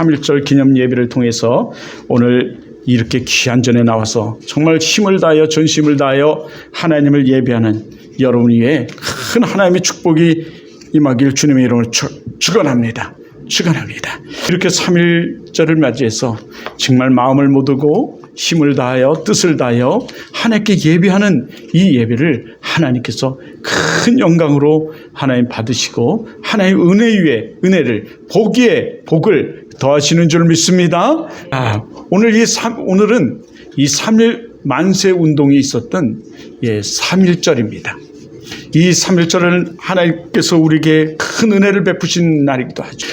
3.1절 기념 예배를 통해서 오늘 이렇게 귀한 전에 나와서 정말 힘을 다하여 전심을 다하여 하나님을 예배하는 여러분 위에 큰 하나님의 축복이 임하길 주님의 이름으로 축원합니다. 축원합니다. 이렇게 3.1절을 맞이해서 정말 마음을 모으고 힘을 다하여 뜻을 다하여 하나님께 예배하는 이 예배를 하나님께서 큰 영광으로 하나님 받으시고 하나님 은혜 위에 은혜를 복에 복을 더하시는 줄 믿습니다. 오늘은 이 3.1 만세 운동이 있었던 3.1절입니다. 이 3.1절은 하나님께서 우리에게 큰 은혜를 베푸신 날이기도 하죠.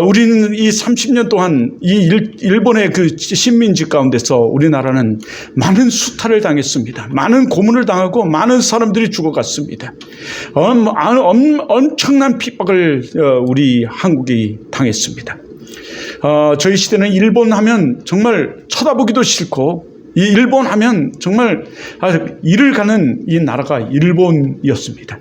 우리는 이 30년 동안 이 일본의 그 식민지 가운데서 우리나라는 많은 수탈을 당했습니다. 많은 고문을 당하고 많은 사람들이 죽어갔습니다. 엄청난 핍박을 우리 한국이 당했습니다. 저희 시대는 일본 하면 정말 쳐다보기도 싫고 이 일본 하면 정말 이를 가는 이 나라가 일본이었습니다.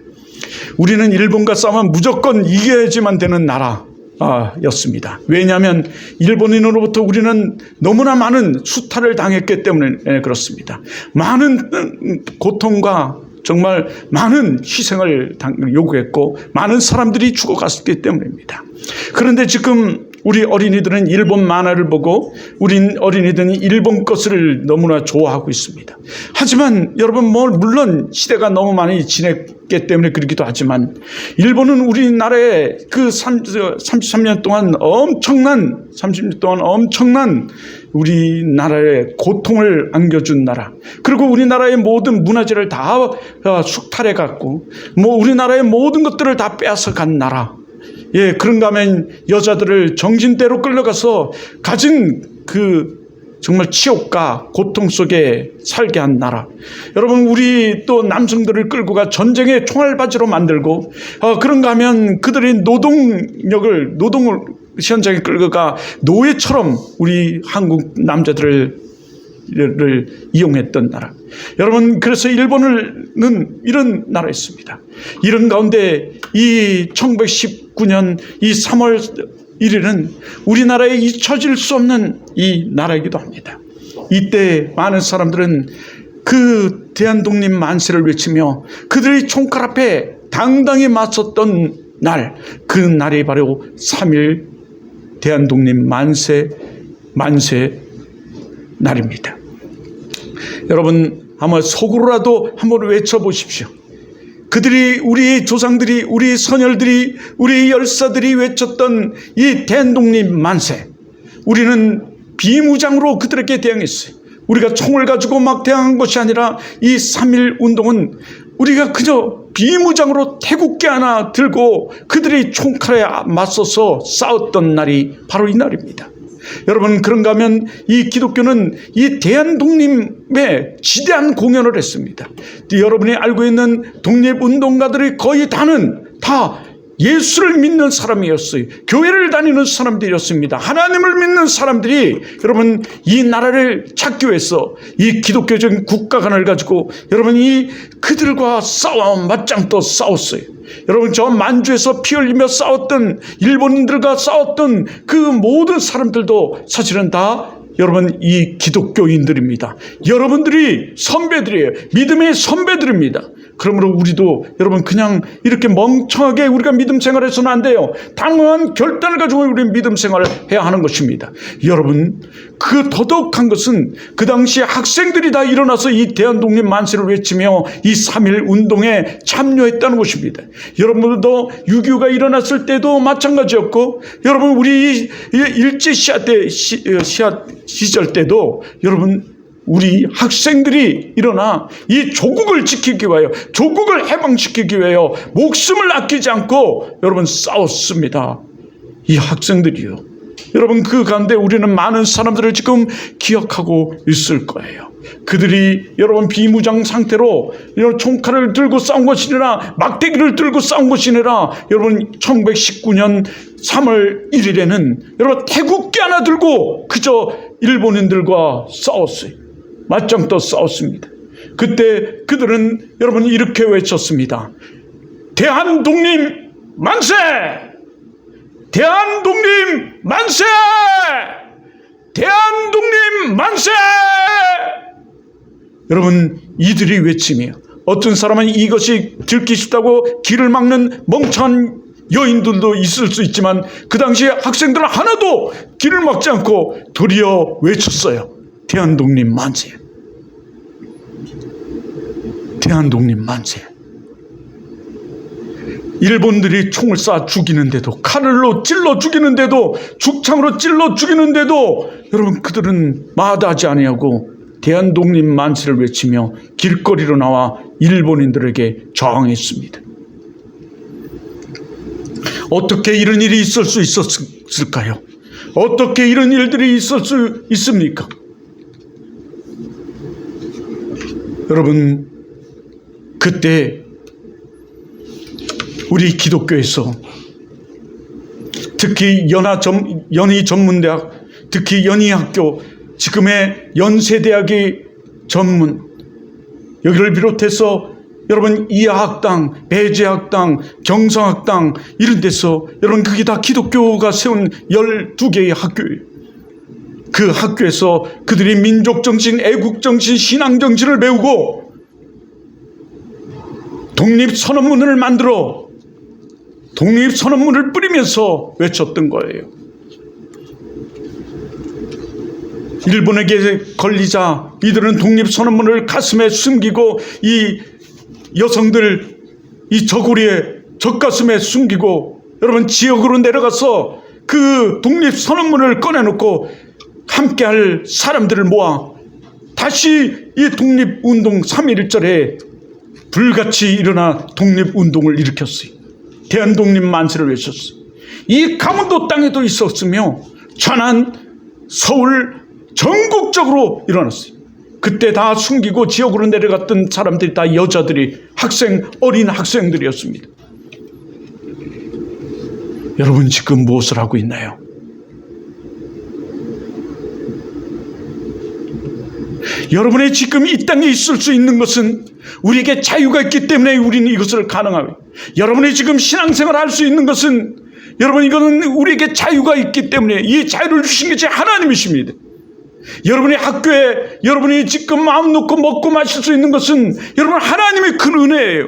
우리는 일본과 싸우면 무조건 이겨야지만 되는 나라였습니다. 왜냐하면 일본인으로부터 우리는 너무나 많은 수탈을 당했기 때문에 그렇습니다. 많은 고통과 정말 많은 희생을 요구했고 많은 사람들이 죽어갔기 때문입니다. 그런데 지금 우리 어린이들은 일본 만화를 보고 우린 어린이들은 일본 것을 너무나 좋아하고 있습니다. 하지만 여러분 물론 시대가 너무 많이 지냈기 때문에 그러기도 하지만 일본은 우리나라에 그 33년 동안 엄청난 우리나라의 고통을 안겨준 나라, 그리고 우리나라의 모든 문화재를 다 숙탈해 갔고 우리나라의 모든 것들을 다 빼앗아 간 나라. 그런가 하면 여자들을 정신대로 끌려가서 가진 그 정말 치욕과 고통 속에 살게 한 나라. 여러분, 우리 또 남성들을 끌고 가 전쟁의 총알바지로 만들고 그런가 하면 그들의 노동을 현장에 끌고 가 노예처럼 우리 한국 남자들을 이용했던 나라. 여러분, 그래서 일본은 이런 나라였습니다. 이런 가운데 이 1919년 이 3월 1일은 우리나라에 잊혀질 수 없는 이 나라이기도 합니다. 이때 많은 사람들은 그 대한독립 만세를 외치며 그들의 총칼 앞에 당당히 맞섰던 날, 그 날이 바로 3.1 대한독립 만세 날입니다. 여러분, 아마 속으로라도 한번 외쳐보십시오. 그들이, 우리 조상들이, 우리 선열들이, 우리 열사들이 외쳤던 이 대한독립 만세, 우리는 비무장으로 그들에게 대항했어요. 우리가 총을 가지고 막 대항한 것이 아니라 이 3.1 운동은 우리가 그저 비무장으로 태국기 하나 들고 그들의 총칼에 맞서서 싸웠던 날이 바로 이 날입니다. 여러분, 그런가 하면 이 기독교는 이 대한독립에 지대한 공연을 했습니다. 여러분이 알고 있는 독립운동가들의 거의 다 예수를 믿는 사람이었어요. 교회를 다니는 사람들이었습니다. 하나님을 믿는 사람들이 여러분 이 나라를 찾기 위해서 이 기독교적인 국가관을 가지고 여러분 그들과 맞짱떠 싸웠어요. 여러분, 저 만주에서 피 흘리며 싸웠던 일본인들과 싸웠던 그 모든 사람들도 사실은 다 여러분 이 기독교인들입니다. 여러분들이 선배들이에요. 믿음의 선배들입니다. 그러므로 우리도 여러분 그냥 이렇게 멍청하게 우리가 믿음 생활해서는 안 돼요. 당연한 결단을 가지고 우리 믿음 생활을 해야 하는 것입니다. 여러분, 그 더더욱한 것은 그 당시 학생들이 다 일어나서 이 대한독립 만세를 외치며 이 3.1 운동에 참여했다는 것입니다. 여러분들도 6.25가 일어났을 때도 마찬가지였고, 여러분 우리 일제 시절 때도 여러분 우리 학생들이 일어나 이 조국을 지키기 위하여, 조국을 해방시키기 위하여 목숨을 아끼지 않고 여러분 싸웠습니다. 이 학생들이요. 여러분, 그 가운데 우리는 많은 사람들을 지금 기억하고 있을 거예요. 그들이 여러분 비무장 상태로 총칼을 들고 싸운 것이 아니라, 막대기를 들고 싸운 것이 아니라, 여러분 1919년 3월 1일에는 여러분 태국기 하나 들고 그저 일본인들과 싸웠어요. 맞짱떠 싸웠습니다. 그때 그들은 여러분 이렇게 외쳤습니다. 대한독립 만세! 대한독립 만세! 대한독립 만세! 여러분, 이들이 외치며 어떤 사람은 이것이 듣기 쉽다고 길을 막는 멍청한 여인들도 있을 수 있지만 그 당시에 학생들은 하나도 길을 막지 않고 도리어 외쳤어요. 대한독립 만세. 대한독립 만세. 일본들이 총을 쏴 죽이는데도, 칼로 찔러 죽이는데도, 죽창으로 찔러 죽이는데도 여러분, 그들은 마다하지 아니하고 대한독립 만세를 외치며 길거리로 나와 일본인들에게 저항했습니다. 어떻게 이런 일이 있을 수 있었을까요? 어떻게 이런 일들이 있을 수 있습니까? 여러분, 그때 우리 기독교에서 특히 연희전문대학, 특히 연희학교, 지금의 연세대학의 전문, 여기를 비롯해서 여러분 이하학당, 배제학당, 경성학당 이런 데서 여러분 그게 다 기독교가 세운 12개의 학교예요. 그 학교에서 그들이 민족정신, 애국정신, 신앙정신을 배우고 독립선언문을 만들어 독립선언문을 뿌리면서 외쳤던 거예요. 일본에게 걸리자 이들은 독립선언문을 가슴에 숨기고 이 여성들 이 저고리에 젖가슴에 숨기고 여러분 지역으로 내려가서 그 독립선언문을 꺼내놓고 함께할 사람들을 모아 다시 이 독립운동 3.1절에 불같이 일어나 독립운동을 일으켰어요. 대한독립 만세를 외쳤어요. 이 강원도 땅에도 있었으며 천안, 서울 전국적으로 일어났어요. 그때 다 숨기고 지역으로 내려갔던 사람들이 다 여자들이 어린 학생들이었습니다. 여러분 지금 무엇을 하고 있나요? 여러분의 지금 이 땅에 있을 수 있는 것은 우리에게 자유가 있기 때문에 우리는 이것을 가능하고, 여러분이 지금 신앙생활을 할 수 있는 것은 여러분 이거는 우리에게 자유가 있기 때문에 이 자유를 주신 것이 하나님이십니다. 여러분의 학교에 여러분이 지금 마음 놓고 먹고 마실 수 있는 것은 여러분 하나님의 큰 은혜예요.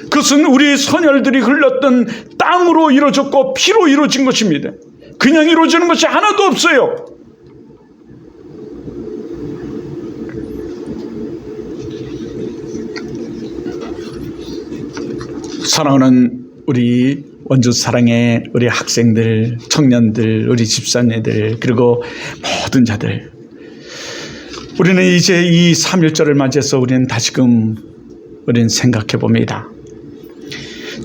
그것은 우리 선열들이 흘렀던 땅으로 이루어졌고 피로 이루어진 것입니다. 그냥 이루어지는 것이 하나도 없어요. 사랑하는 우리 원주 사랑의 우리 학생들, 청년들, 우리 집사님들, 그리고 모든 자들, 우리는 이제 이 3.1절을 맞이해서 우리는 다시금 우리는 생각해 봅니다.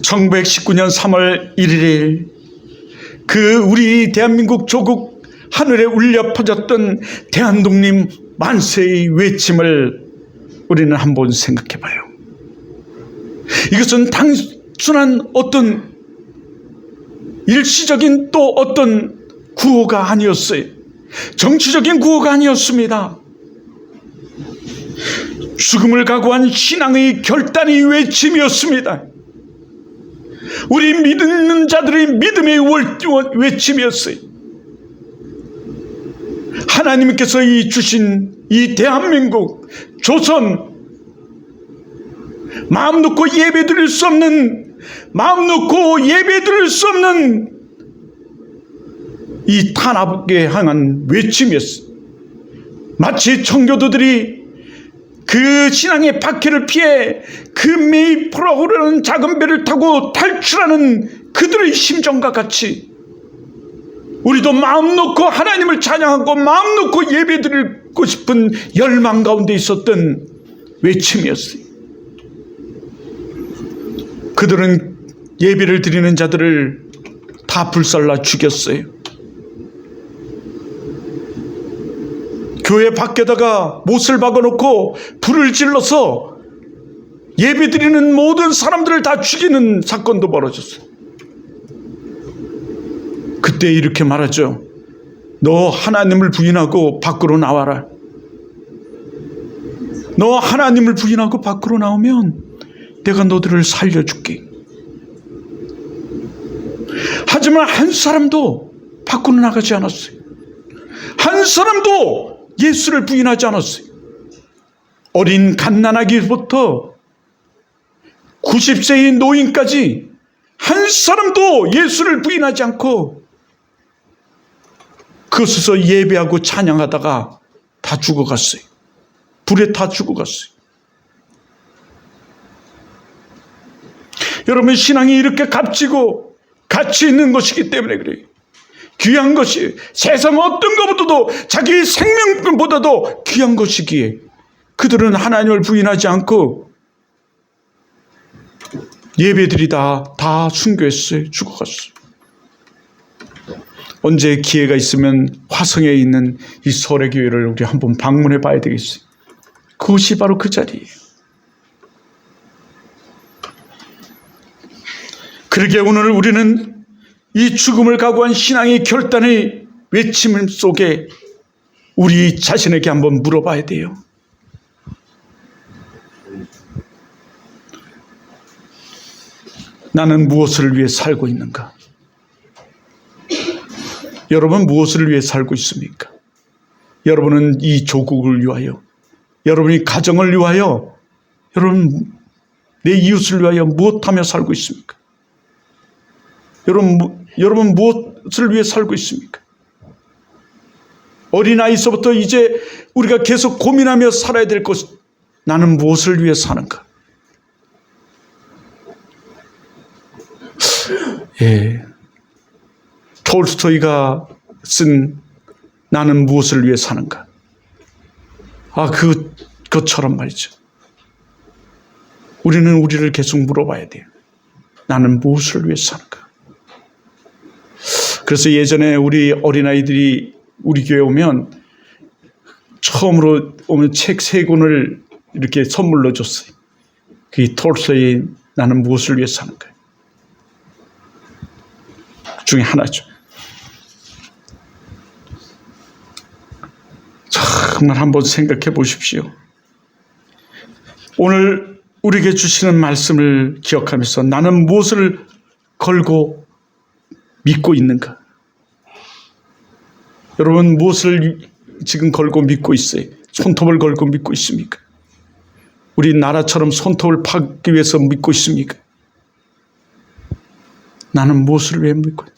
1919년 3월 1일 그 우리 대한민국 조국 하늘에 울려 퍼졌던 대한독립 만세의 외침을 우리는 한번 생각해 봐요. 이것은 단순한 어떤 일시적인 또 어떤 구호가 아니었어요. 정치적인 구호가 아니었습니다. 죽음을 각오한 신앙의 결단의 외침이었습니다. 우리 믿는 자들의 믿음의 외침이었어요. 하나님께서 주신 이 대한민국 조선, 마음 놓고 예배드릴 수 없는, 이 탄압에 향한 외침이었어요. 마치 청교도들이 그 신앙의 박해를 피해 그 메이플하고 흐르는 작은 배를 타고 탈출하는 그들의 심정과 같이 우리도 마음 놓고 하나님을 찬양하고 마음 놓고 예배드리고 싶은 열망 가운데 있었던 외침이었어요. 그들은 예배를 드리는 자들을 다 불살라 죽였어요. 교회 밖에다가 못을 박아놓고 불을 질러서 예배드리는 모든 사람들을 다 죽이는 사건도 벌어졌어요. 그때 이렇게 말하죠. 너 하나님을 부인하고 밖으로 나와라. 너 하나님을 부인하고 밖으로 나오면 내가 너들을 살려줄게. 하지만 한 사람도 밖으로 나가지 않았어요. 한 사람도 예수를 부인하지 않았어요. 어린 갓난아기부터 90세의 노인까지 한 사람도 예수를 부인하지 않고 그곳에서 예배하고 찬양하다가 다 죽어갔어요. 불에 다 죽어갔어요. 여러분, 신앙이 이렇게 값지고 가치 있는 것이기 때문에 그래요. 귀한 것이 세상 어떤 것보다도 자기 생명보다도 귀한 것이기에 그들은 하나님을 부인하지 않고 예배드리다 다 순교했어요. 죽어갔어요. 언제 기회가 있으면 화성에 있는 이 소래교회를 우리 한번 방문해 봐야 되겠어요. 그것이 바로 그 자리예요. 그러게 오늘 우리는 이 죽음을 각오한 신앙의 결단의 외침 속에 우리 자신에게 한번 물어봐야 돼요. 나는 무엇을 위해 살고 있는가? 여러분, 무엇을 위해 살고 있습니까? 여러분은 이 조국을 위하여, 여러분이 가정을 위하여, 여러분 내 이웃을 위하여 무엇하며 살고 있습니까? 여러분 무엇을 위해 살고 있습니까? 어린아이서부터 이제 우리가 계속 고민하며 살아야 될 것, 나는 무엇을 위해 사는가? 예, 톨스토이가 쓴 나는 무엇을 위해 사는가? 그것처럼 말이죠. 우리는 우리를 계속 물어봐야 돼요. 나는 무엇을 위해 사는가? 그래서 예전에 우리 어린아이들이 우리 교회 오면 처음으로 오면 책 3권을 이렇게 선물로 줬어요. 그게 톨스토이의 나는 무엇을 위해 사는가 중에 하나죠. 정말 한번 생각해 보십시오. 오늘 우리에게 주시는 말씀을 기억하면서 나는 무엇을 걸고 믿고 있는가? 여러분, 무엇을 지금 걸고 믿고 있어요? 손톱을 걸고 믿고 있습니까? 우리 나라처럼 손톱을 파기 위해서 믿고 있습니까? 나는 무엇을 위해 믿고 있는가?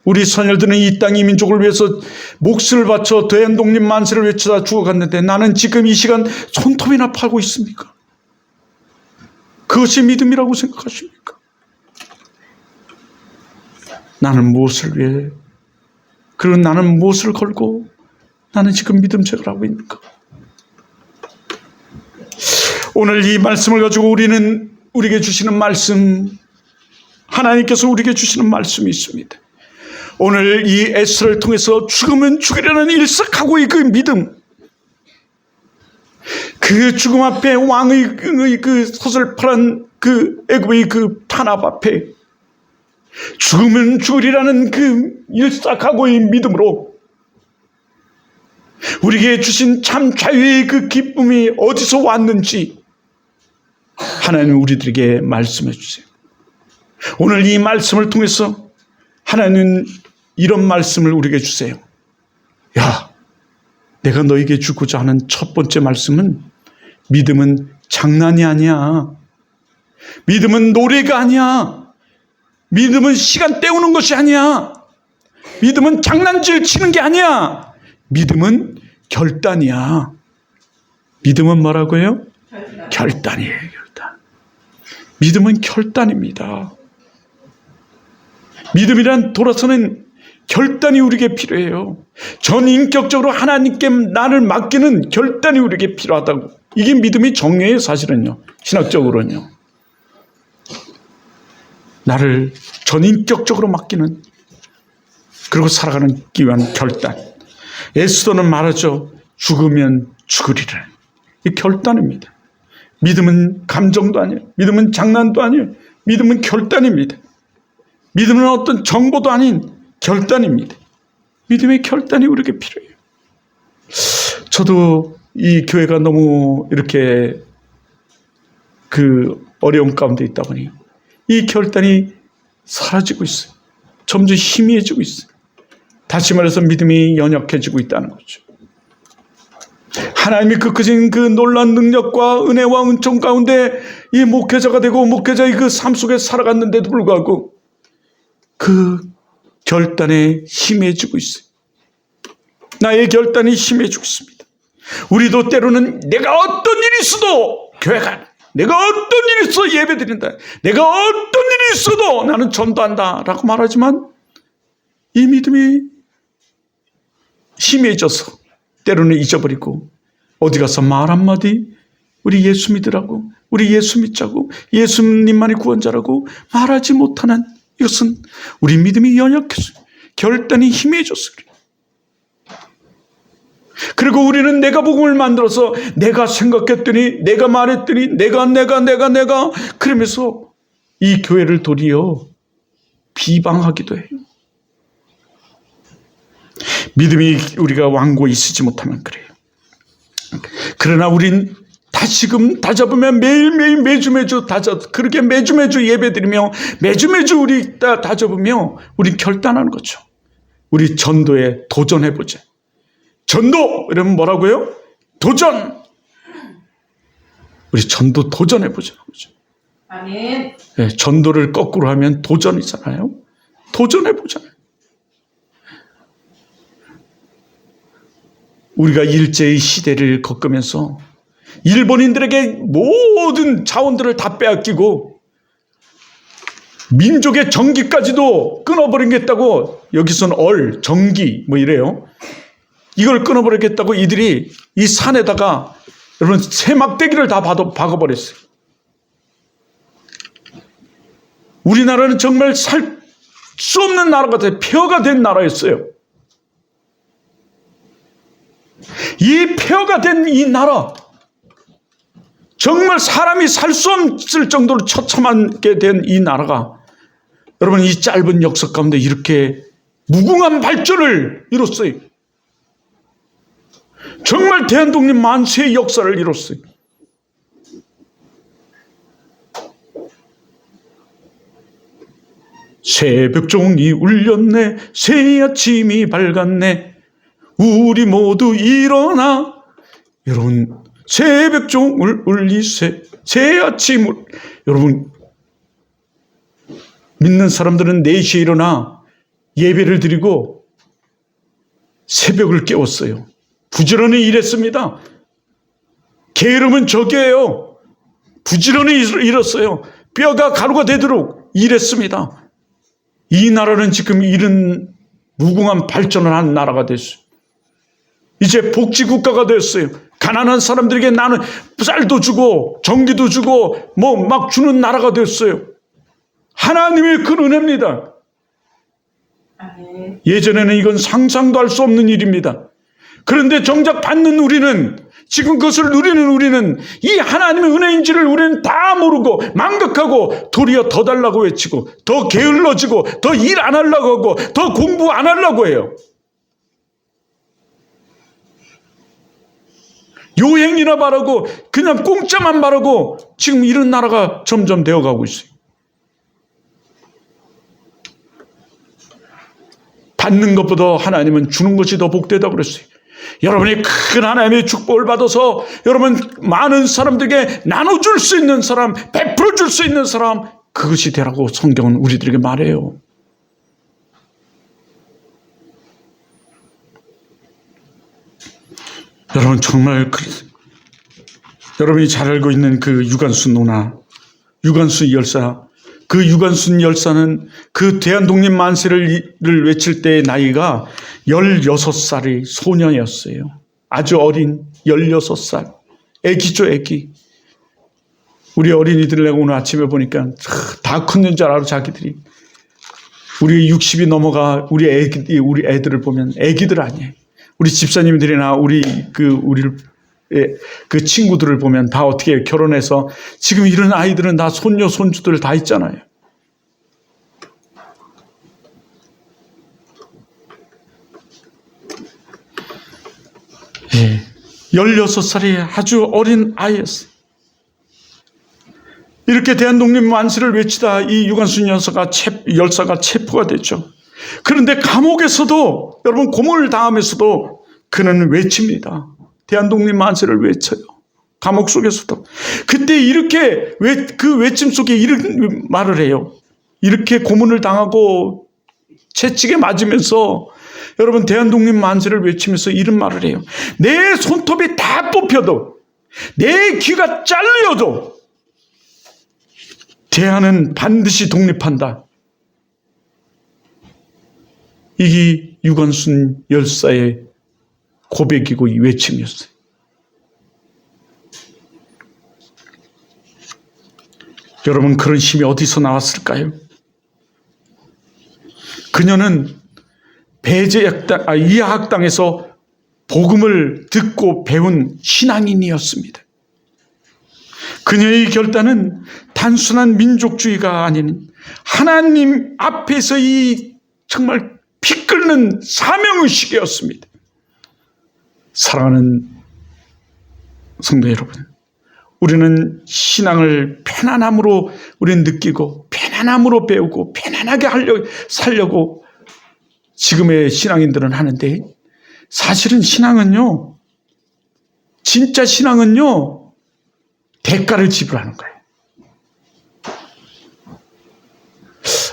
우리 선열들은 이 땅 이 민족을 위해서 목숨을 바쳐 대한독립 만세를 외치다 죽어갔는데 나는 지금 이 시간 손톱이나 파고 있습니까? 그것이 믿음이라고 생각하십니까? 나는 무엇을 위해, 그리고 나는 무엇을 걸고 나는 지금 믿음책을 하고 있는가? 오늘 이 말씀을 가지고 우리는 우리에게 주시는 말씀, 하나님께서 우리에게 주시는 말씀이 있습니다. 오늘 이 에스라를 통해서 죽으면 죽으려는 일삭하고의 그 믿음, 그 죽음 앞에 왕의 그 서슬퍼런 그 애굽의 그 탄압 앞에 죽으면 죽으리라는 그 일삭하고의 믿음으로 우리에게 주신 참 자유의 그 기쁨이 어디서 왔는지 하나님 우리들에게 말씀해 주세요. 오늘 이 말씀을 통해서 하나님은 이런 말씀을 우리에게 주세요. 야, 내가 너에게 주고자 하는 첫 번째 말씀은 믿음은 장난이 아니야. 믿음은 노래가 아니야. 믿음은 시간 때우는 것이 아니야. 믿음은 장난질 치는 게 아니야. 믿음은 결단이야. 믿음은 뭐라고요? 결단이에요. 결단. 믿음은 결단입니다. 믿음이란 돌아서는 결단이 우리에게 필요해요. 전인격적으로 하나님께 나를 맡기는 결단이 우리에게 필요하다고. 이게 믿음의 정의예요, 사실은요. 신학적으로는요. 나를 전인격적으로 맡기는, 그리고 살아가는 위한 결단. 에스더는 말하죠. 죽으면 죽으리라. 이 결단입니다. 믿음은 감정도 아니에요. 믿음은 장난도 아니에요. 믿음은 결단입니다. 믿음은 어떤 정보도 아닌 결단입니다. 믿음의 결단이 우리에게 필요해요. 저도 이 교회가 너무 이렇게 그 어려움 가운데 있다 보니 이 결단이 사라지고 있어요. 점점 희미해지고 있어요. 다시 말해서 믿음이 연약해지고 있다는 거죠. 하나님이 크신 그 놀라운 능력과 은혜와 은총 가운데 이 목회자가 되고 목회자의 그 삶 속에 살아갔는데도 불구하고 그 결단에 희미해지고 있어요. 나의 결단이 희미해지고 있습니다. 우리도 때로는 내가 어떤 일이 있어도 교회가, 내가 어떤 일이 있어 예배드린다, 내가 어떤 일이 있어도 나는 전도한다 라고 말하지만 이 믿음이 희미해져서 때로는 잊어버리고 어디 가서 말 한마디 우리 예수 믿으라고, 우리 예수 믿자고, 예수님만이 구원자라고 말하지 못하는, 이것은 우리 믿음이 연약해서 결단이 희미해져서 그래요. 그리고 우리는 내가 복음을 만들어서 내가 생각했더니, 내가 말했더니, 내가 그러면서 이 교회를 도리어 비방하기도 해요. 믿음이 우리가 완고히 있지 못하면 그래요. 그러나 우린 다시금 다잡으면 매일매일 매주 그렇게 매주 예배드리며 매주 우리 다잡으며 우린 결단하는 거죠. 우리 전도에 도전해보자. 전도 이러면 뭐라고요? 도전. 우리 전도 도전해보자. 아멘. 네, 전도를 거꾸로 하면 도전이잖아요. 도전해보자. 우리가 일제의 시대를 겪으면서 일본인들에게 모든 자원들을 다 빼앗기고 민족의 전기까지도 끊어버리겠다고, 여기서는 전기 뭐 이래요. 이걸 끊어버리겠다고 이들이 이 산에다가 여러분 새막대기를 다 박아버렸어요. 우리나라는 정말 살 수 없는 나라 같아요. 폐허가 된 나라였어요. 이 폐허가 된 이 나라, 정말 사람이 살 수 없을 정도로 처참하게 된 이 나라가 여러분 이 짧은 역사 가운데 이렇게 무궁한 발전을 이뤘어요. 정말 대한독립 만세의 역사를 이뤘어요. 새벽종이 울렸네, 새 아침이 밝았네, 우리 모두 일어나. 여러분 새벽종을 울리세, 새 아침을. 여러분 믿는 사람들은 4시에 일어나 예배를 드리고 새벽을 깨웠어요. 부지런히 일했습니다. 게으름은 적이에요. 부지런히 일었어요. 뼈가 가루가 되도록 일했습니다. 이 나라는 지금 이런 무궁한 발전을 한 나라가 됐어요. 이제 복지국가가 됐어요. 가난한 사람들에게 나는 쌀도 주고 전기도 주고 뭐 막 주는 나라가 됐어요. 하나님의 큰 은혜입니다. 예전에는 이건 상상도 할 수 없는 일입니다. 그런데 정작 받는 우리는, 지금 그것을 누리는 우리는 이 하나님의 은혜인지를 우리는 다 모르고 망각하고 도리어 더 달라고 외치고 더 게을러지고 더 일 안 하려고 하고 더 공부 안 하려고 해요. 요행이나 바라고 그냥 공짜만 바라고 지금 이런 나라가 점점 되어가고 있어요. 받는 것보다 하나님은 주는 것이 더 복되다고 그랬어요. 여러분이 큰 하나님의 축복을 받아서 여러분 많은 사람들에게 나눠줄 수 있는 사람, 베풀어 줄 수 있는 사람, 그것이 되라고 성경은 우리들에게 말해요. 여러분 정말 여러분이 잘 알고 있는 그 유관순 누나, 유관순 열사, 그 유관순 열사는 그 대한독립 만세를 외칠 때의 나이가 16살의 소녀였어요. 아주 어린 16살. 애기죠, 애기. 우리 어린이들 내가 오늘 아침에 보니까 다 컸는 줄 알아, 자기들이. 우리 60이 넘어가 우리 애들을 보면 애기들 아니에요. 우리 집사님들이나 우리를 그 친구들을 보면 다 어떻게 결혼해서 지금 이런 아이들은 다 손녀 손주들 다 있잖아요. 예, 16살의 아주 어린 아이였어요. 이렇게 대한독립 만세를 외치다 이 유관순 열사가 체포가 됐죠. 그런데 감옥에서도 여러분 고문을 당하면서도 그는 외칩니다. 대한독립 만세를 외쳐요. 감옥 속에서도. 그때 이렇게 그 외침 속에 이런 말을 해요. 이렇게 고문을 당하고 채찍에 맞으면서 여러분 대한독립 만세를 외치면서 이런 말을 해요. 내 손톱이 다 뽑혀도 내 귀가 잘려도 대한은 반드시 독립한다. 이게 유관순 열사의 고백이고 이 외침이었어요. 여러분 그런 힘이 어디서 나왔을까요? 그녀는 이하학당에서 복음을 듣고 배운 신앙인이었습니다. 그녀의 결단은 단순한 민족주의가 아닌 하나님 앞에서 이 정말 피 끓는 사명의식이었습니다. 사랑하는 성도 여러분, 우리는 신앙을 편안함으로 우리는 느끼고 편안함으로 배우고 편안하게 살려고 지금의 신앙인들은 하는데 사실은 신앙은요, 진짜 신앙은요, 대가를 지불하는 거예요.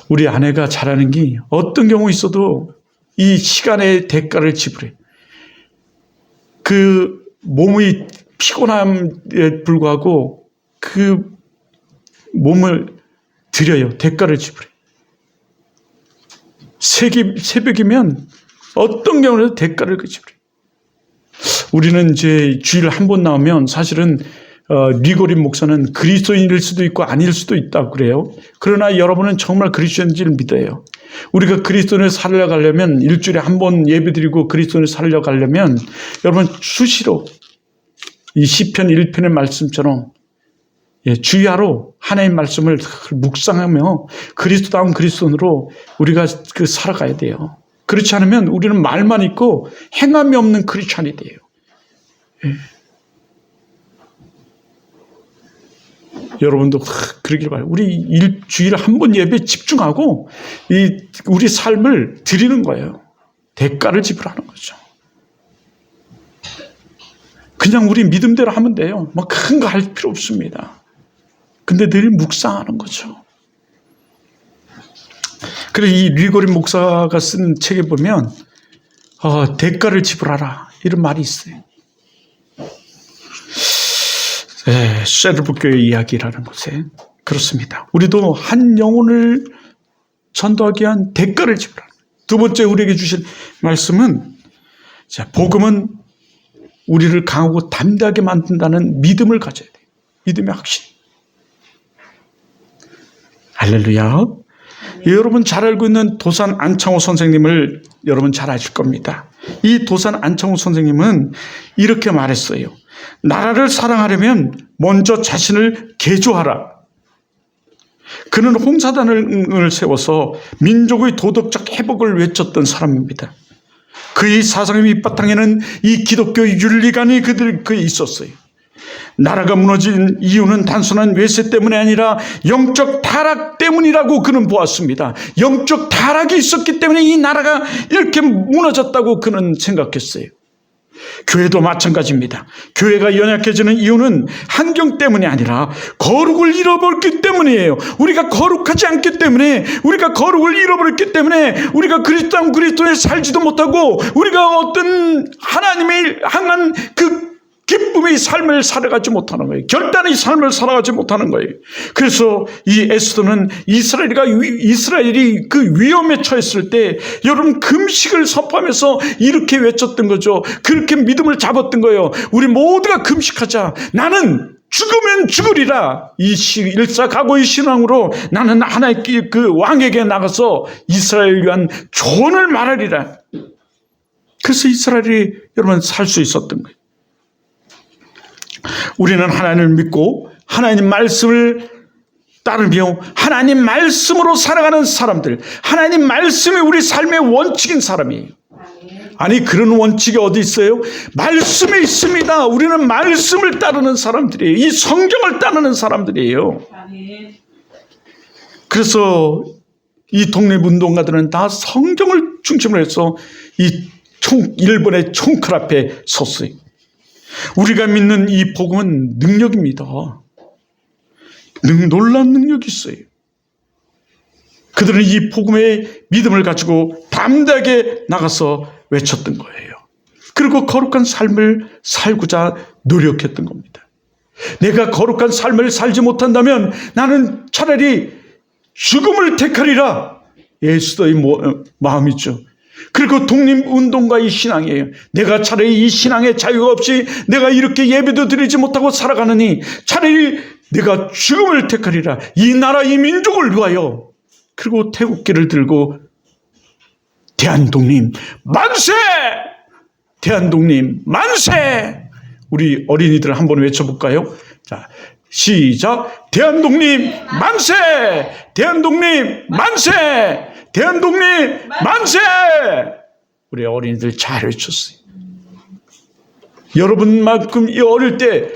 우리 아내가 잘하는 게 어떤 경우 있어도 이 시간의 대가를 지불해요. 그 몸의 피곤함에 불구하고 그 몸을 드려요. 대가를 지불해요. 새벽이면 어떤 경우라도 대가를 지불해요. 우리는 이제 주일 한 번 나오면 사실은 리고린 목사는 그리스도인일 수도 있고 아닐 수도 있다고 그래요. 그러나 여러분은 정말 그리스도인지를 믿어요. 우리가 그리스도인을 살려가려면 일주일에 한 번 예배드리고 그리스도인을 살려가려면 여러분 수시로 이 시편 1편의 말씀처럼 주야로 하나님의 말씀을 묵상하며 그리스도다운 그리스도인으로 우리가 살아가야 돼요. 그렇지 않으면 우리는 말만 있고 행함이 없는 크리스찬이 돼요. 여러분도 그러길 바라요. 우리 일주일에 한 번 예배에 집중하고 우리 삶을 드리는 거예요. 대가를 지불하는 거죠. 그냥 우리 믿음대로 하면 돼요. 뭐 큰 거 할 필요 없습니다. 근데 늘 묵상하는 거죠. 그래서 이 리고린 목사가 쓴 책에 보면 대가를 지불하라 이런 말이 있어요. 쉐르브 교회 이야기라는 곳에 그렇습니다. 우리도 한 영혼을 전도하기 위한 대가를 지불하라. 두 번째 우리에게 주신 말씀은 복음은 우리를 강하고 담대하게 만든다는 믿음을 가져야 돼요. 믿음의 확신. 할렐루야. 여러분 잘 알고 있는 도산 안창호 선생님을 여러분 잘 아실 겁니다. 이 도산 안창호 선생님은 이렇게 말했어요. 나라를 사랑하려면 먼저 자신을 개조하라. 그는 홍사단을 세워서 민족의 도덕적 회복을 외쳤던 사람입니다. 그의 사상의 밑바탕에는 이 기독교의 윤리관이 그에 있었어요. 나라가 무너진 이유는 단순한 외세 때문이 아니라 영적 타락 때문이라고 그는 보았습니다. 영적 타락이 있었기 때문에 이 나라가 이렇게 무너졌다고 그는 생각했어요. 교회도 마찬가지입니다. 교회가 연약해지는 이유는 환경 때문이 아니라 거룩을 잃어버렸기 때문이에요. 우리가 거룩하지 않기 때문에, 우리가 거룩을 잃어버렸기 때문에 우리가 그리스도에 살지도 못하고 우리가 어떤 하나님의 향한 그 기쁨의 삶을 살아가지 못하는 거예요. 결단의 삶을 살아가지 못하는 거예요. 그래서 이 에스더는 이스라엘이 그 위험에 처했을 때 여러분 금식을 선포하면서 이렇게 외쳤던 거죠. 그렇게 믿음을 잡았던 거예요. 우리 모두가 금식하자. 나는 죽으면 죽으리라. 이 일사각오의 신앙으로 나는 하나의 그 왕에게 나가서 이스라엘을 위한 조언을 말하리라. 그래서 이스라엘이 여러분 살 수 있었던 거예요. 우리는 하나님을 믿고 하나님 말씀을 따르며 하나님 말씀으로 살아가는 사람들, 하나님 말씀이 우리 삶의 원칙인 사람이에요. 아니 그런 원칙이 어디 있어요? 말씀에 있습니다. 우리는 말씀을 따르는 사람들이에요. 이 성경을 따르는 사람들이에요. 아멘. 그래서 이 독립운동가들은 다 성경을 중심으로 해서 일본의 총칼 앞에 섰어요. 우리가 믿는 이 복음은 능력입니다. 놀라운 능력이 있어요. 그들은 이 복음의 믿음을 가지고 담대하게 나가서 외쳤던 거예요. 그리고 거룩한 삶을 살고자 노력했던 겁니다. 내가 거룩한 삶을 살지 못한다면 나는 차라리 죽음을 택하리라. 예수도의 마음이죠. 그리고 독립운동가의 신앙이에요. 내가 차라리 이 신앙의 자유가 없이 내가 이렇게 예배도 드리지 못하고 살아가느니 차라리 내가 죽음을 택하리라. 이 나라 이 민족을 위하여. 그리고 태국기를 들고 대한독립 만세! 대한독립 만세! 우리 어린이들 한번 외쳐볼까요? 자, 시작. 대한독립 만세! 대한독립 만세! 대한독립 만세! 우리 어린이들 잘 외쳤어요. 여러분만큼 이 어릴 때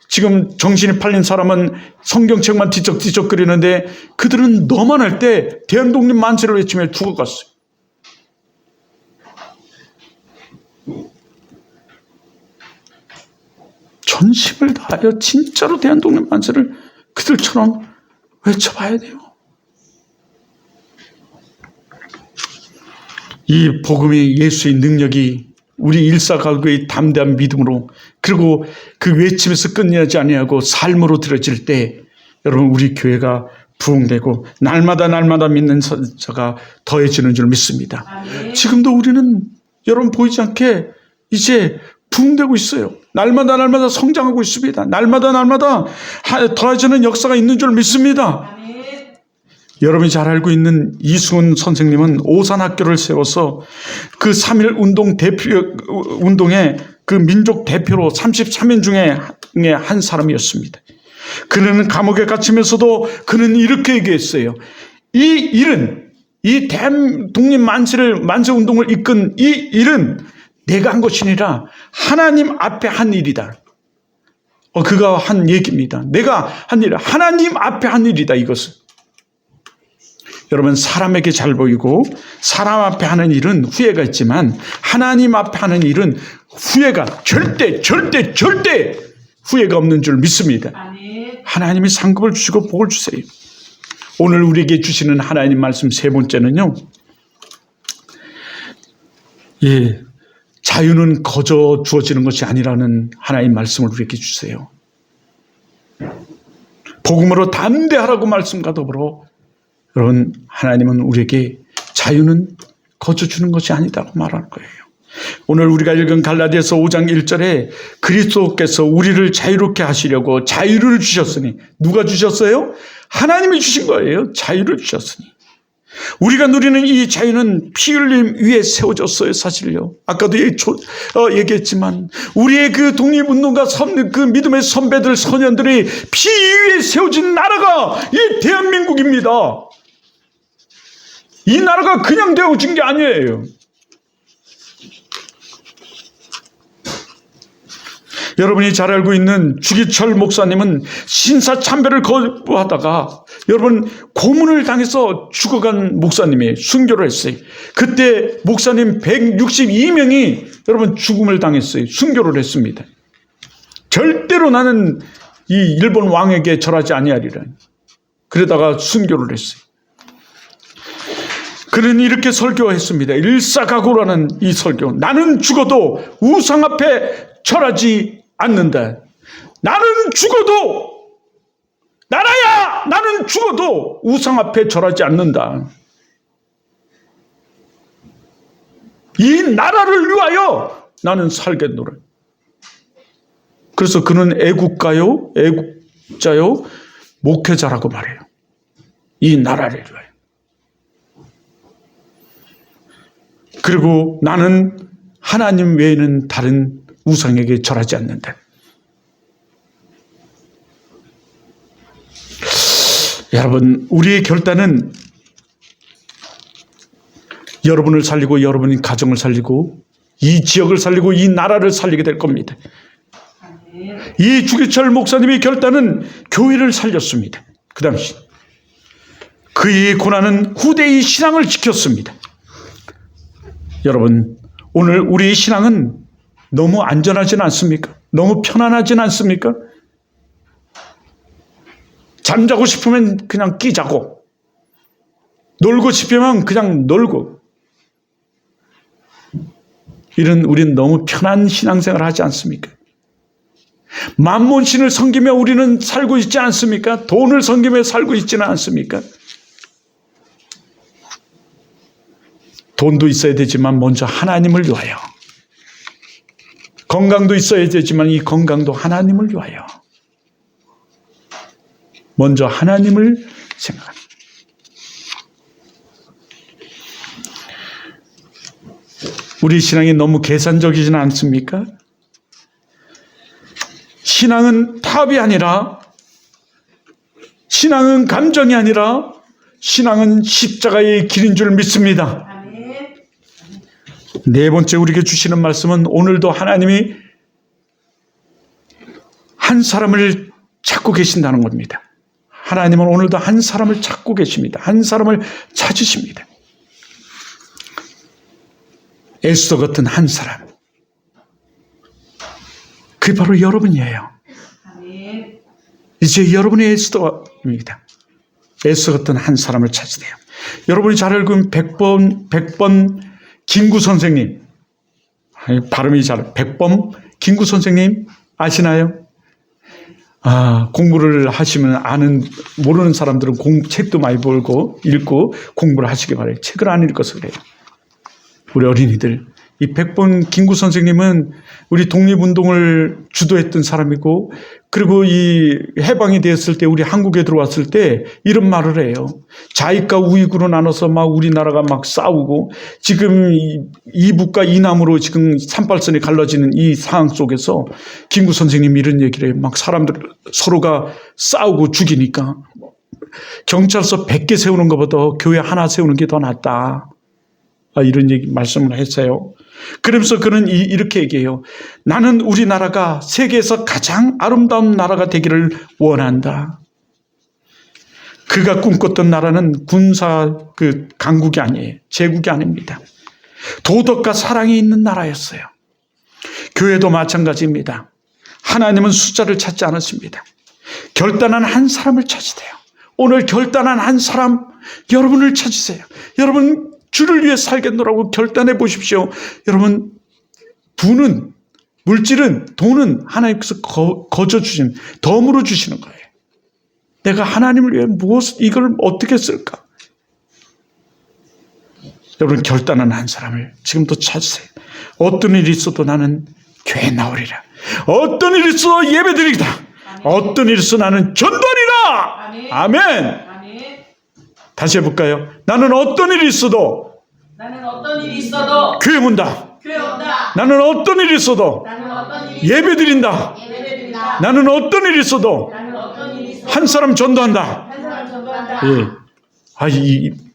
지금 정신이 팔린 사람은 성경책만 뒤적뒤적 그리는데 그들은 너만 할 때 대한독립 만세를 외치며 죽어갔어요. 전심을 다하여 진짜로 대한독립 만세를 그들처럼 외쳐봐야 돼요. 이 복음의 예수의 능력이 우리 일사각오의 담대한 믿음으로 그리고 그 외침에서 끝나지 아니하고 삶으로 들어질 때 여러분 우리 교회가 부흥되고 날마다 믿는 자가 더해지는 줄 믿습니다. 아멘. 지금도 우리는 여러분 보이지 않게 이제 부흥되고 있어요. 날마다 성장하고 있습니다. 날마다 더해지는 역사가 있는 줄 믿습니다. 아멘. 여러분이 잘 알고 있는 이승훈 선생님은 오산학교를 세워서 그 3.1 운동의 그 민족 대표로 33인 중에 한 사람이었습니다. 그는 감옥에 갇히면서도 그는 이렇게 얘기했어요. 이 일은 이 대한독립 만세 운동을 이끈 이 일은 내가 한 것이 아니라 하나님 앞에 한 일이다. 그가 한 얘기입니다. 내가 한 일, 하나님 앞에 한 일이다 이것은. 여러분 사람에게 잘 보이고 사람 앞에 하는 일은 후회가 있지만 하나님 앞에 하는 일은 후회가 절대 후회가 없는 줄 믿습니다. 아멘. 하나님이 상급을 주시고 복을 주세요. 오늘 우리에게 주시는 하나님 말씀 세 번째는요. 자유는 거저 주어지는 것이 아니라는 하나님 말씀을 우리에게 주세요. 복음으로 담대하라고 말씀과 더불어 여러분 하나님은 우리에게 자유는 거저 주는 것이 아니다고 말하는 거예요. 오늘 우리가 읽은 갈라디아서 5장 1절에 그리스도께서 우리를 자유롭게 하시려고 자유를 주셨으니 누가 주셨어요? 하나님이 주신 거예요. 자유를 주셨으니 우리가 누리는 이 자유는 피 흘림 위에 세워졌어요. 사실요. 아까도 얘기했지만 우리의 그 독립운동가 그 믿음의 선배들 선현들이 피 위에 세워진 나라가 이 대한민국입니다. 이 나라가 그냥 되어진 게 아니에요. 여러분이 잘 알고 있는 주기철 목사님은 신사참배를 거부하다가 여러분 고문을 당해서 죽어간 목사님이에요. 순교를 했어요. 그때 목사님 162명이 여러분 죽음을 당했어요. 순교를 했습니다. 절대로 나는 이 일본 왕에게 절하지 아니하리라. 그러다가 순교를 했어요. 그는 이렇게 설교했습니다. 일사각오라는 이 설교. 나는 죽어도 우상 앞에 절하지 않는다. 나는 죽어도 나라야 나는 죽어도 우상 앞에 절하지 않는다. 이 나라를 위하여 나는 살겠노라. 그래서 그는 애국가요 애국자요 목회자라고 말해요. 이 나라를 위하여. 그리고 나는 하나님 외에는 다른 우상에게 절하지 않는다. 여러분 우리의 결단은 여러분을 살리고 여러분의 가정을 살리고 이 지역을 살리고 이 나라를 살리게 될 겁니다. 아멘. 이 주기철 목사님의 결단은 교회를 살렸습니다. 그 당시 그의 고난은 후대의 신앙을 지켰습니다. 여러분, 오늘 우리의 신앙은 너무 안전하진 않습니까? 너무 편안하진 않습니까? 잠자고 싶으면 그냥 끼자고, 놀고 싶으면 그냥 놀고, 이런 우리는 너무 편한 신앙생활을 하지 않습니까? 만몬신을 섬기며 우리는 살고 있지 않습니까? 돈을 섬기며 살고 있지는 않습니까? 돈도 있어야 되지만 먼저 하나님을 위하여, 건강도 있어야 되지만 이 건강도 하나님을 위하여, 먼저 하나님을 생각합니다. 우리 신앙이 너무 계산적이지는 않습니까? 신앙은 탑이 아니라, 신앙은 감정이 아니라 신앙은 십자가의 길인 줄 믿습니다. 아멘. 네 번째 우리에게 주시는 말씀은 오늘도 하나님이 한 사람을 찾고 계신다는 겁니다. 하나님은 오늘도 한 사람을 찾고 계십니다. 한 사람을 찾으십니다. 에스더 같은 한 사람. 그게 바로 여러분이에요. 아멘. 이제 여러분의 에스더입니다. 에스더 같은 한 사람을 찾으세요. 여러분이 잘 알고 있는 100번 김구 선생님. 발음이 잘, 100번 김구 선생님 아시나요? 공부를 하시면 모르는 사람들은 책도 많이 읽고 공부를 하시기 바라요. 책을 안 읽어서 그래요. 우리 어린이들. 이 100번 김구 선생님은 우리 독립운동을 주도했던 사람이고, 그리고 이 해방이 되었을 때 우리 한국에 들어왔을 때 이런 말을 해요. 좌익과 우익으로 나눠서 막 우리나라가 막 싸우고, 지금 이북과 이남으로 지금 38선이 갈라지는 이 상황 속에서 김구 선생님이 이런 얘기를 해요. 막 사람들 서로가 싸우고 죽이니까 경찰서 100개 세우는 것보다 교회 하나 세우는 게 더 낫다. 이런 말씀을 했어요. 그러면서 그는 이렇게 얘기해요. 나는 우리나라가 세계에서 가장 아름다운 나라가 되기를 원한다. 그가 꿈꿨던 나라는 군사 강국이 아니에요. 제국이 아닙니다. 도덕과 사랑이 있는 나라였어요. 교회도 마찬가지입니다. 하나님은 숫자를 찾지 않았습니다. 결단한 한 사람을 찾으세요. 오늘 결단한 한 사람, 여러분을 찾으세요. 여러분 주를 위해 살겠노라고 결단해 보십시오. 여러분, 물질은, 돈은 하나님께서 거저 주시는, 덤으로 주시는 거예요. 내가 하나님을 위해 이걸 어떻게 쓸까? 여러분, 결단한 한 사람을 지금도 찾으세요. 어떤 일이 있어도 나는 교회에 나오리라. 어떤 일이 있어도 예배드리리라. 어떤 일이 있어도 나는 전도하리라. 아멘. 다시 해볼까요? 나는 어떤 일이 있어도 교회 문다. 나는 어떤 일이 있어도 예배드린다. 나는 어떤 일이 있어도 한 사람 전도한다. 예.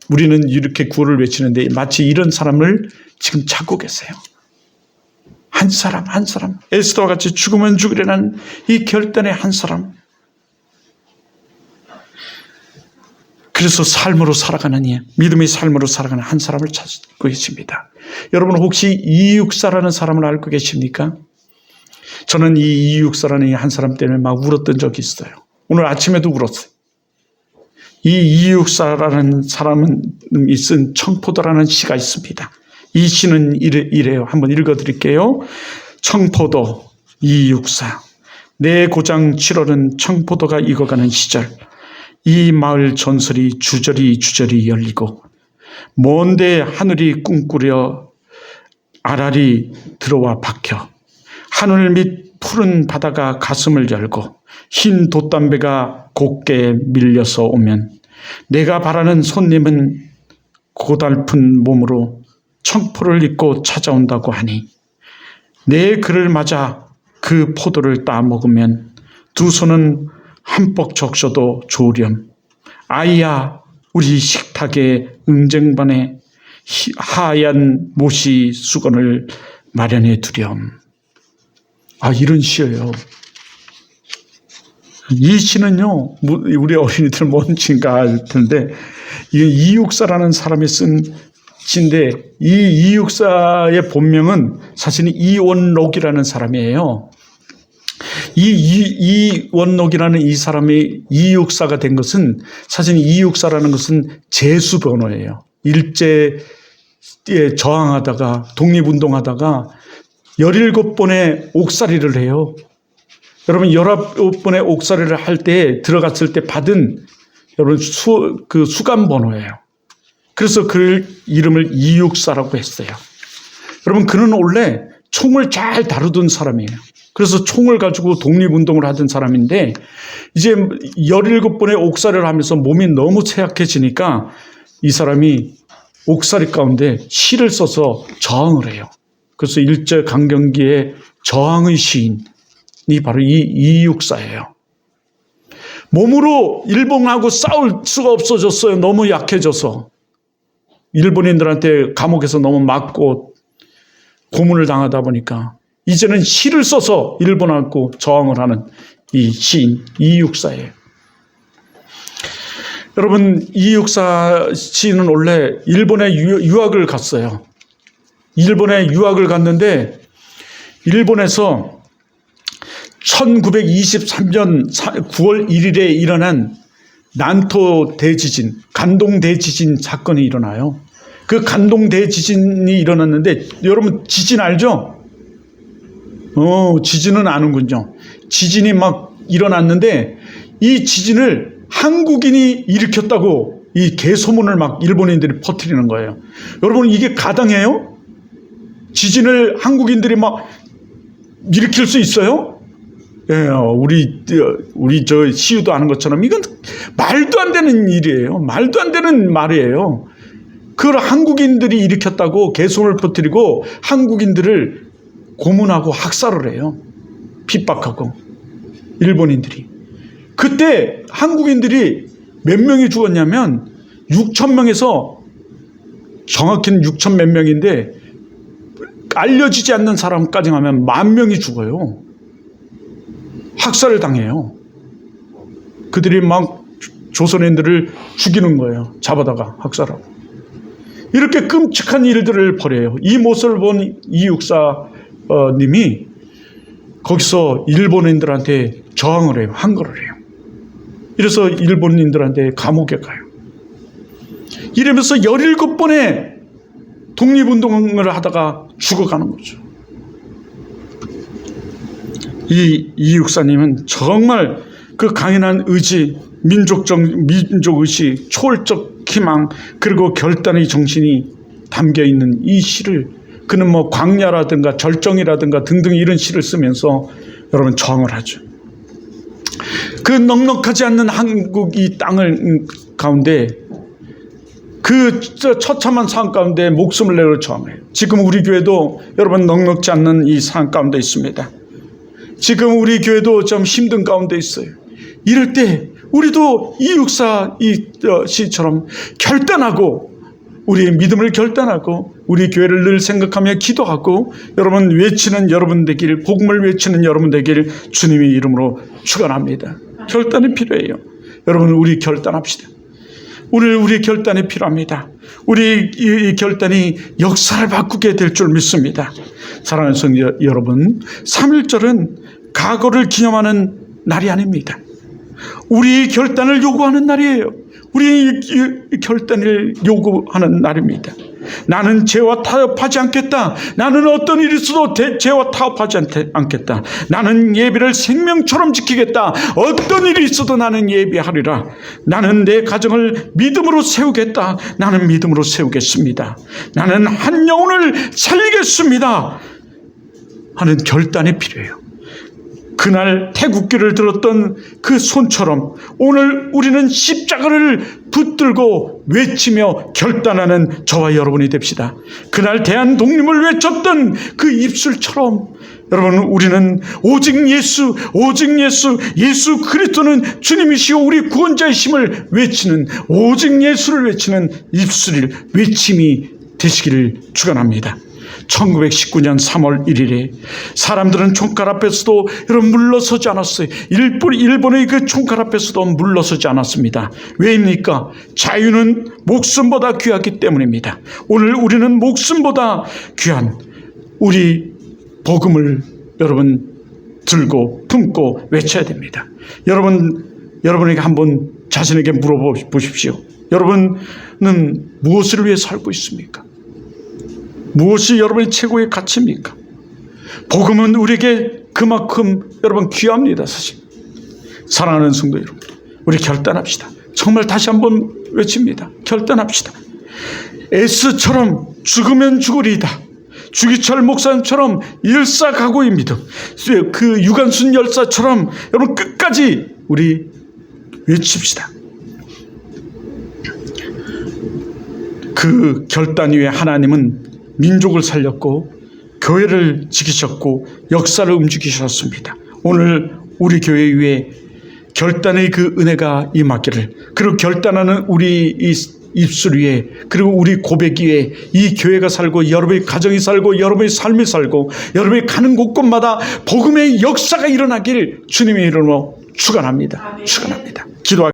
우리는 이렇게 구호를 외치는데 마치 이런 사람을 지금 찾고 계세요. 한 사람. 에스더와 같이 죽으면 죽으려는 이 결단의 한 사람. 그래서 삶으로 살아가는 믿음의 삶으로 살아가는 한 사람을 찾고 계십니다. 여러분 혹시 이육사라는 사람을 알고 계십니까? 저는 이 이육사라는 한 사람 때문에 막 울었던 적이 있어요. 오늘 아침에도 울었어요. 이 이육사라는 사람은 쓴 청포도라는 시가 있습니다. 이 시는 이래요. 한번 읽어드릴게요. 청포도 이육사. 내 고장 7월은 청포도가 익어가는 시절. 이 마을 전설이 주저리 열리고 먼데 하늘이 꿈꾸려 아랄이 들어와 박혀 하늘 밑 푸른 바다가 가슴을 열고 흰 돛담배가 곱게 밀려서 오면 내가 바라는 손님은 고달픈 몸으로 청포를 입고 찾아온다고 하니 내 그를 맞아 그 포도를 따 먹으면 두 손은 한뻑 적셔도 좋으렴. 아이야 우리 식탁에 응쟁반에 하얀 모시 수건을 마련해 두렴. 이런 시예요. 이 시는요, 우리 어린이들 뭔지인가 할 텐데, 이게 이육사라는 사람이 쓴 시인데, 이 이육사의 본명은 사실은 이원록이라는 사람이에요. 이원록이라는 이 사람이 이육사가 된 것은, 사실 이육사라는 것은 제수번호예요. 일제에 저항하다가, 독립운동하다가 17번의 옥살이를 해요. 여러분 19번의 옥살이를 할 때 들어갔을 때 받은 여러분 그 수감 번호예요. 그래서 그 이름을 이육사라고 했어요. 여러분 그는 원래 총을 잘 다루던 사람이에요. 그래서 총을 가지고 독립운동을 하던 사람인데 이제 17번의 옥살이를 하면서 몸이 너무 쇠약해지니까 이 사람이 옥살이 가운데 시를 써서 저항을 해요. 그래서 일제강점기의 저항의 시인 이 바로 이 이육사예요. 몸으로 일본하고 싸울 수가 없어졌어요. 너무 약해져서. 일본인들한테 감옥에서 너무 맞고 고문을 당하다 보니까 이제는 시를 써서 일본하고 저항을 하는 이 시인 이육사예요. 여러분 이육사 시인은 원래 일본에 유학을 갔어요. 일본에 유학을 갔는데 일본에서 1923년 9월 1일에 일어난 난토 대지진, 간동 대지진 사건이 일어나요. 그 간동 대지진이 일어났는데 여러분 지진 알죠? 지진은 아는군요. 지진이 막 일어났는데 이 지진을 한국인이 일으켰다고 이 개소문을 막 일본인들이 퍼뜨리는 거예요. 여러분 이게 가당해요? 지진을 한국인들이 막 일으킬 수 있어요? 예, 우리 저 시우도 아는 것처럼 이건 말도 안 되는 일이에요. 말도 안 되는 말이에요. 그걸 한국인들이 일으켰다고 개소문을 퍼뜨리고 한국인들을 고문하고 학살을 해요. 핍박하고 일본인들이. 그때 한국인들이 몇 명이 죽었냐면 6천 명에서 정확히는 6천 몇 명인데 알려지지 않는 사람까지 하면 10,000명이 죽어요. 학살을 당해요. 그들이 막 조선인들을 죽이는 거예요. 잡아다가 학살하고. 이렇게 끔찍한 일들을 벌여요. 이 모습을 본 이육사 님이 거기서 일본인들한테 저항을 해요. 항거를 해요. 이래서 일본인들한테 감옥에 가요. 이러면서 17번의 독립운동을 하다가 죽어가는 거죠. 이 이육사님은 정말 그 강인한 의지, 민족의식, 초월적 희망, 그리고 결단의 정신이 담겨 있는 이 시를 그는 뭐 광야라든가 절정이라든가 등등 이런 시를 쓰면서 여러분 저항을 하죠. 그 넉넉하지 않는 한국 이 땅을 가운데 그 처참한 상황 가운데 목숨을 내어 저항해요. 지금 우리 교회도 여러분 넉넉지 않는 이 상황 가운데 있습니다. 지금 우리 교회도 좀 힘든 가운데 있어요. 이럴 때 우리도 이육사 이 시처럼 결단하고 우리의 믿음을 결단하고 우리 교회를 늘 생각하며 기도하고 여러분 외치는 여러분 되길, 복음을 외치는 여러분 되길 주님의 이름으로 축원합니다. 결단이 필요해요. 여러분 우리 결단합시다. 오늘 우리 결단이 필요합니다. 우리 이 결단이 역사를 바꾸게 될 줄 믿습니다. 사랑하는 성도 여러분, 3.1절은 과거를 기념하는 날이 아닙니다. 우리 결단을 요구하는 날이에요. 우리 결단을 요구하는 날입니다. 나는 죄와 타협하지 않겠다. 나는 어떤 일이 있어도 죄와 타협하지 않겠다. 나는 예배를 생명처럼 지키겠다. 어떤 일이 있어도 나는 예배하리라. 나는 내 가정을 믿음으로 세우겠다. 나는 믿음으로 세우겠습니다. 나는 한 영혼을 살리겠습니다. 하는 결단이 필요해요. 그날 태국기를 들었던 그 손처럼 오늘 우리는 십자가를 붙들고 외치며 결단하는 저와 여러분이 됩시다. 그날 대한독립을 외쳤던 그 입술처럼 여러분 우리는 오직 예수, 오직 예수, 예수 그리스도는 주님이시오 우리 구원자이심을 외치는 오직 예수를 외치는 입술을 외침이 되시기를 축원합니다. 1919년 3월 1일에 사람들은 총칼 앞에서도 여러분 물러서지 않았어요. 일본의 그 총칼 앞에서도 물러서지 않았습니다. 왜입니까? 자유는 목숨보다 귀하기 때문입니다. 오늘 우리는 목숨보다 귀한 우리 복음을 여러분 들고 품고 외쳐야 됩니다. 여러분에게 한번 자신에게 물어보십시오. 여러분은 무엇을 위해 살고 있습니까? 무엇이 여러분의 최고의 가치입니까? 복음은 우리에게 그만큼 여러분 귀합니다. 사실 사랑하는 성도 여러분, 우리 결단합시다. 정말 다시 한번 외칩니다. 결단합시다. S처럼 죽으면 죽으리이다. 주기철 목사님처럼 일사각오의 믿음, 그 유관순 열사처럼 여러분 끝까지 우리 외칩시다. 그 결단 위에 하나님은 민족을 살렸고 교회를 지키셨고 역사를 움직이셨습니다. 오늘 우리 교회 위에 결단의 그 은혜가 임하기를, 그리고 결단하는 우리 이 입술 위에, 그리고 우리 고백 위에 이 교회가 살고 여러분의 가정이 살고 여러분의 삶이 살고 여러분이 가는 곳곳마다 복음의 역사가 일어나길 주님의 이름으로 축원합니다. 축원합니다. 기도하